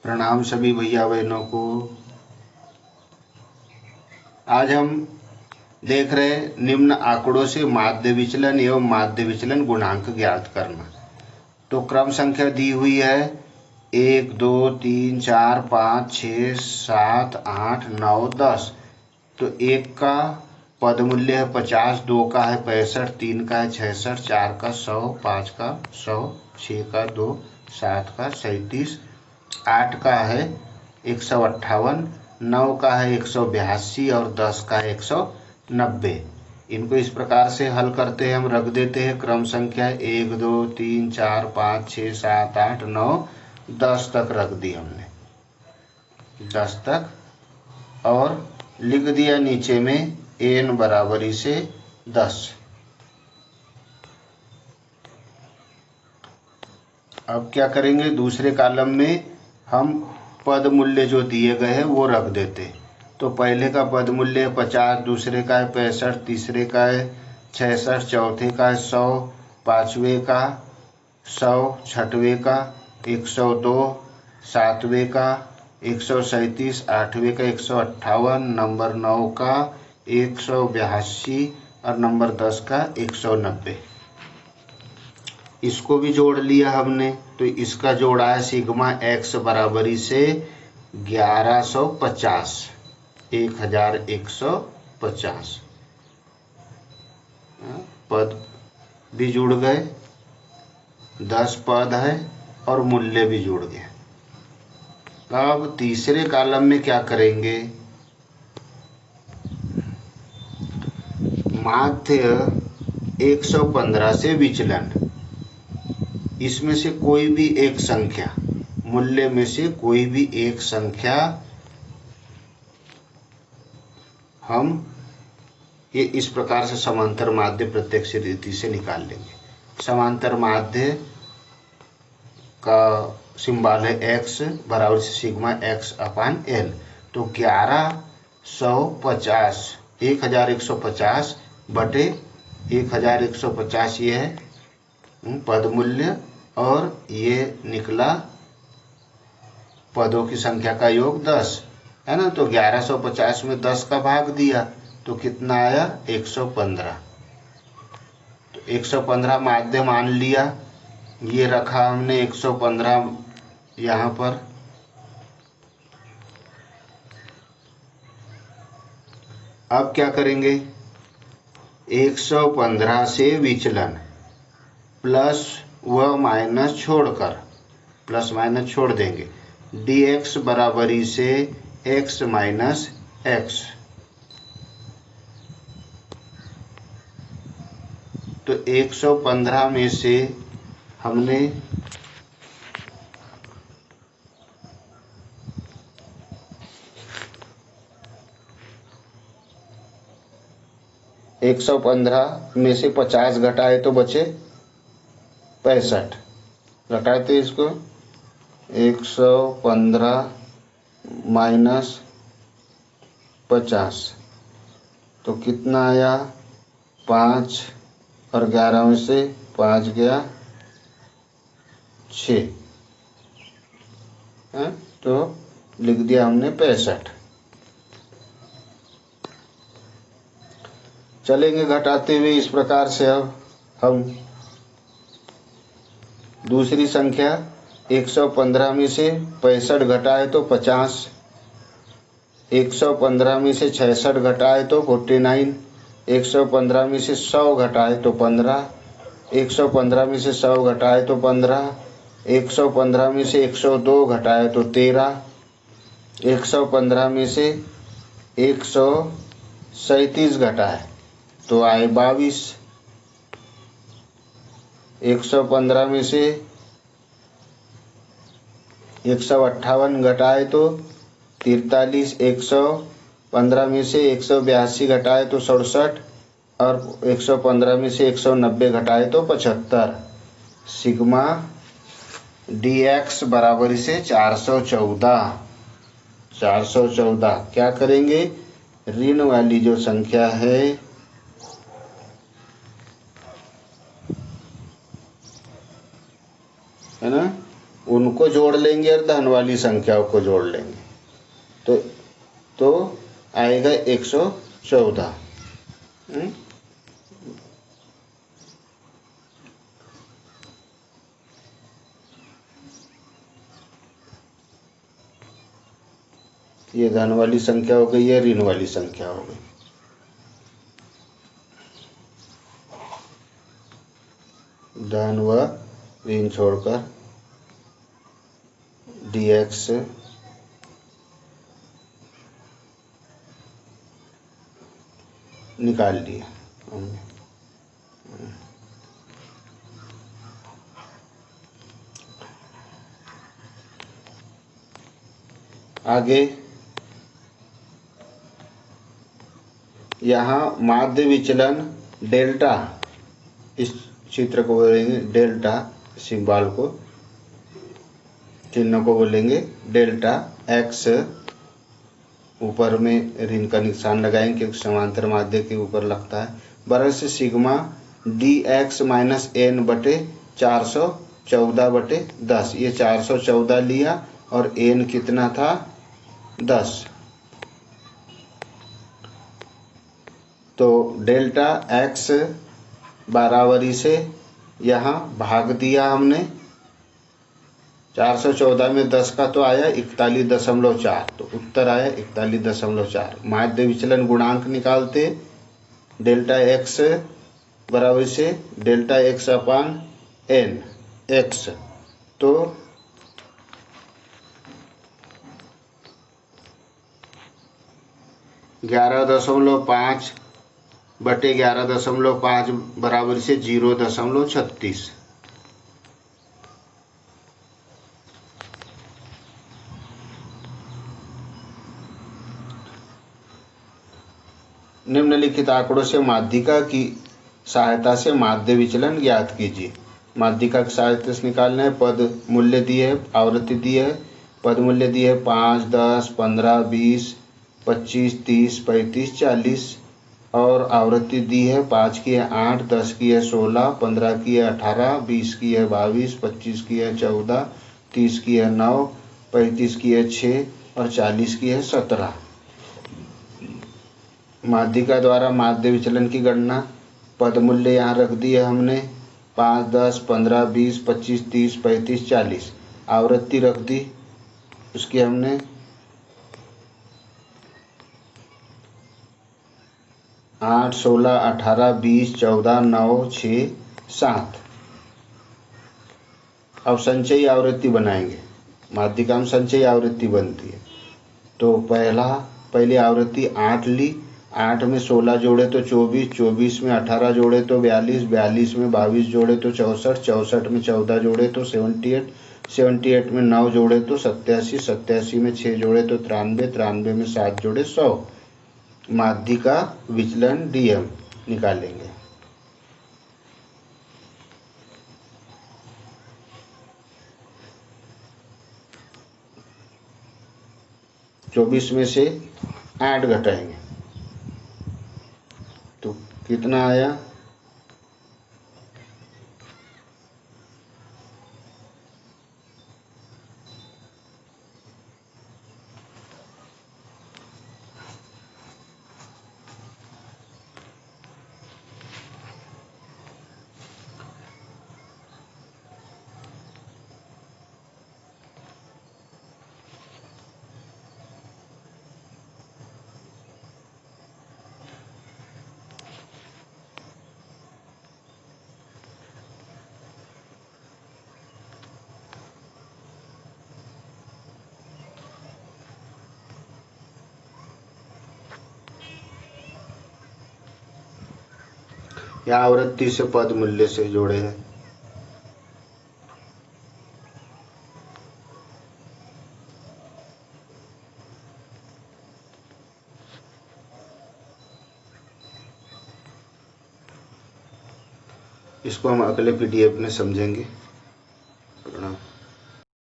प्रणाम सभी भैया बहनों को। आज हम देख रहे निम्न आंकड़ों से माध्य विचलन एवं माध्य विचलन गुणांक ज्ञात करना। तो क्रम संख्या दी हुई है 1 2 3 4 5 6 7 8 9 10। तो 1 का पद मूल्य है 50, 2 का है 65, 3 का है 66, 4 का 100, 5 का 100, 6 का 2, 7 का 37, 8 का है 158, 9 का है 182 और 10 का है 190। इनको इस प्रकार से हल करते हैं, हम रख देते हैं क्रम संख्या 1 2 3 4 5 6 7 8 9 10 तक रख दी हमने, 10 तक, और लिख दिया नीचे में n बराबरी से 10। अब क्या करेंगे, दूसरे कॉलम में हम पद मूल्य जो दिए गए हैं वो रख देते। तो पहले का पद मूल्य है 50, दूसरे का है 65, तीसरे का है 66, चौथे का है 100, पाँचवें का 100, छठवें का 102, सातवें का 137, आठवें का 158, नंबर 9 का 182 और नंबर 10 का 190। इसको भी जोड़ लिया हमने, तो इसका जोड़ा है सिग्मा x बराबरी से 1150, 1150। पद भी जुड़ गए, 10 पद है और मूल्य भी जुड़ गए। अब तीसरे कॉलम में क्या करेंगे, माध्य 115 से विचलन, इसमें से कोई भी एक संख्या, मूल्य में से कोई भी एक संख्या हम ये इस प्रकार से समांतर माध्य प्रत्यक्ष रीति से निकाल लेंगे। समांतर माध्य का सिंबल है x बराबर से सिग्मा x अपान l। तो 1150, 1150 बटे 1150 ये है पद मूल्य, और ये निकला पदों की संख्या का योग 10 है ना। तो 1150 में 10 का भाग दिया तो कितना आया, 115। तो 115 माध्य मान लिया, ये रखा हमने 115 यहाँ पर। अब क्या करेंगे, 115 से विचलन प्लस व माइनस छोड़कर, प्लस माइनस छोड़ देंगे, dx बराबरी से x माइनस x। तो 115 में से हमने 115 में से 50 घटाए तो बचे 65, घटाए तो इसको 115 माइनस 50 तो कितना आया, 5 और 11 में से 5 गया 6 है, तो लिख दिया हमने 65। चलेंगे घटाते हुए इस प्रकार से। अब हम दूसरी संख्या 115 में से 65 घटाए तो 50, 115 में से 66 घटाए तो 49, 115 में से 100 घटाए तो 15, 115 में से 100 घटाए तो 15, 115 में से 102 घटाए तो 13, 115 में से 137 घटाए तो आए 22, 115 में से 158 घटाए तो 43, 115 में से 182 घटाए तो 67 और 115 में से 190 घटाए तो 75। सिग्मा dx बराबर से 414। 414 क्या करेंगे, ऋण वाली जो संख्या है ना, उनको जोड़ लेंगे और धन वाली संख्याओं को जोड़ लेंगे तो आएगा 114। ये धन वाली संख्या हो गई, ये ऋण वाली संख्या हो गई। धन व ऋण छोड़कर dx निकाल लिया हमने। आगे यहाँ माध्य विचलन डेल्टा, इस चित्र को बोलेंगे डेल्टा, सिंबल को, चिन्ह को बोलेंगे डेल्टा x, ऊपर में ऋण का निशान लगाएंगे क्योंकि समांतर माध्य के ऊपर लगता है, बराबर से सिग्मा dx माइनस n बटे 414/10। ये 414 लिया और n कितना था 10। तो डेल्टा x बराबरी से यहाँ भाग दिया हमने, 414 में 10 का तो आया 41.4, तो उत्तर आया 41.4। माध्य विचलन गुणांक निकालते, डेल्टा x बराबर से डेल्टा x अपान n x, तो 11.5 बटे 11.5 बराबर से 0.36। निम्नलिखित आंकड़ों से माध्यिका की सहायता से माध्य विचलन ज्ञात कीजिए। माध्यिका की सहायता से निकालना है। पद मूल्य दिए है, आवृत्ति दी है, पद मूल्य दिए है 5, 10, 15, 20, 25, 30, 35, 40 और आवृत्ति दी है 5 की है 8, 10 की है 16, 15 की है 18, 20 की है 22, 25 की है 14, 30 की है 9, 35 की है 6 और 40 की है 17। माध्यिका द्वारा माध्य विचलन की गणना। पद मूल्य यहाँ रख दिए हमने 5, 10, 15, 20, 25, 30, 35, 40। आवृत्ति रख दी उसकी हमने 8, 16, 18, 20, 14, 9, 6, 7। अब संचयी आवृत्ति बनाएंगे। माध्यिका में संचयी आवृत्ति बनती है। तो पहली आवृत्ति 8 ली, 8 में 16 जोड़े तो 24, 24 में 18 जोड़े तो 42, 42 में 22 जोड़े तो 64, 64 में 14 जोड़े तो 78, 78 में 9 जोड़े तो 87, 87 में 6 जोड़े तो 93, 93 में 7 जोड़े 100। माध्यिका विचलन डीएम निकालेंगे। चौबीस में से 8 घटाएंगे तो कितना आया, या आवृत्ति से पद मूल्य से जोड़े हैं। इसको हम अगले पीडीएफ में समझेंगे।